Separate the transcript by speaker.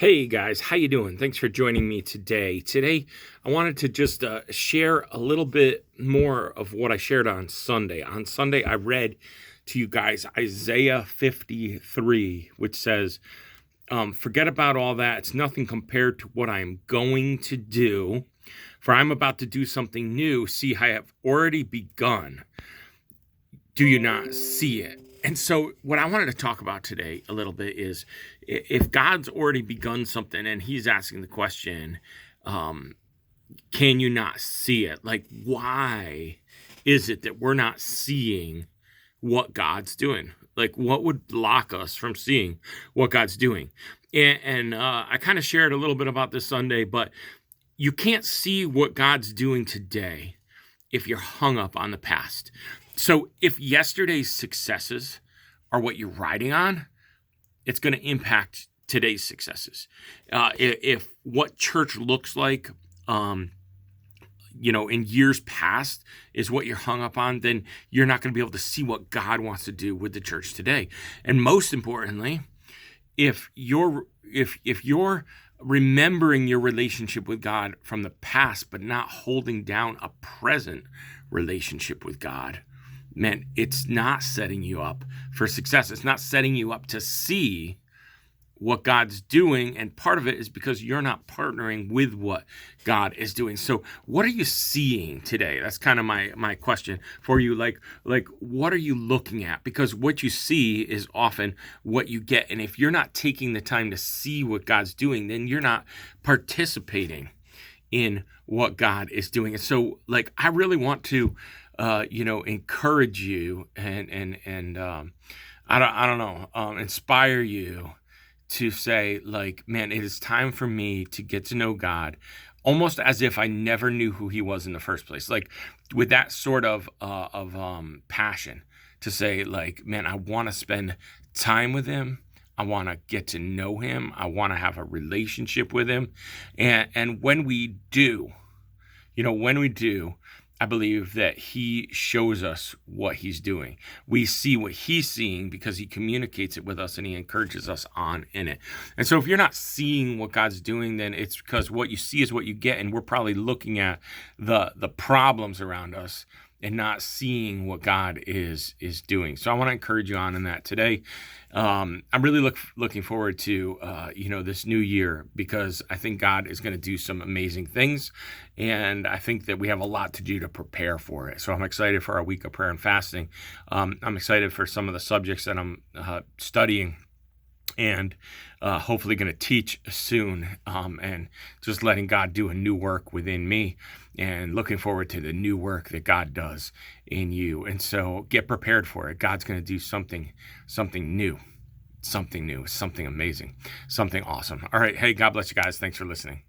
Speaker 1: Hey guys, how you doing? Thanks for joining me today. Today, I wanted to just share a little bit more of what I shared on Sunday. On Sunday, I read to you guys Isaiah 53, which says, "Forget about all that. It's nothing compared to what I am going to do. For I'm about to do something new. See, I have already begun. Do you not see it?" And so, what I wanted to talk about today a little bit is if God's already begun something and He's asking the question, um, can you not see it? Like, why is it that we're not seeing what God's doing? Like, what would block us from seeing what God's doing? And I kind of shared a little bit about this Sunday, but you can't see what God's doing today if you're hung up on the past. So if yesterday's successes are what you're riding on, it's going to impact today's successes. If what church looks like, in years past is what you're hung up on, then you're not going to be able to see what God wants to do with the church today. And most importantly, if you're remembering your relationship with God from the past, but not holding down a present relationship with God, man, it's not setting you up for success. It's not setting you up to see what God's doing. And part of it is because you're not partnering with what God is doing. So what are you seeing today? That's kind of my question for you. Like, what are you looking at? Because what you see is often what you get. And if you're not taking the time to see what God's doing, then you're not participating in what God is doing. And so, I really want to encourage you and I don't know, inspire you to say, man, it is time for me to get to know God almost as if I never knew who He was in the first place. Like, with that sort of passion to say, man, I want to spend time with Him. I want to get to know Him. I want to have a relationship with Him. And when we do, I believe that He shows us what He's doing. We see what He's seeing because He communicates it with us and He encourages us on in it. And so if you're not seeing what God's doing, then it's because what you see is what you get. And we're probably looking at the problems around us and not seeing what God is doing. So I want to encourage you on in that today. I'm really looking forward to this new year, because I think God is going to do some amazing things, and I think that we have a lot to do to prepare for it. So I'm excited for our week of prayer and fasting. I'm excited for some of the subjects that I'm studying and hopefully going to teach soon, and just letting God do a new work within me, and looking forward to the new work that God does in you. And so get prepared for it. God's going to do something new, something amazing, something awesome. All right. Hey, God bless you guys. Thanks for listening.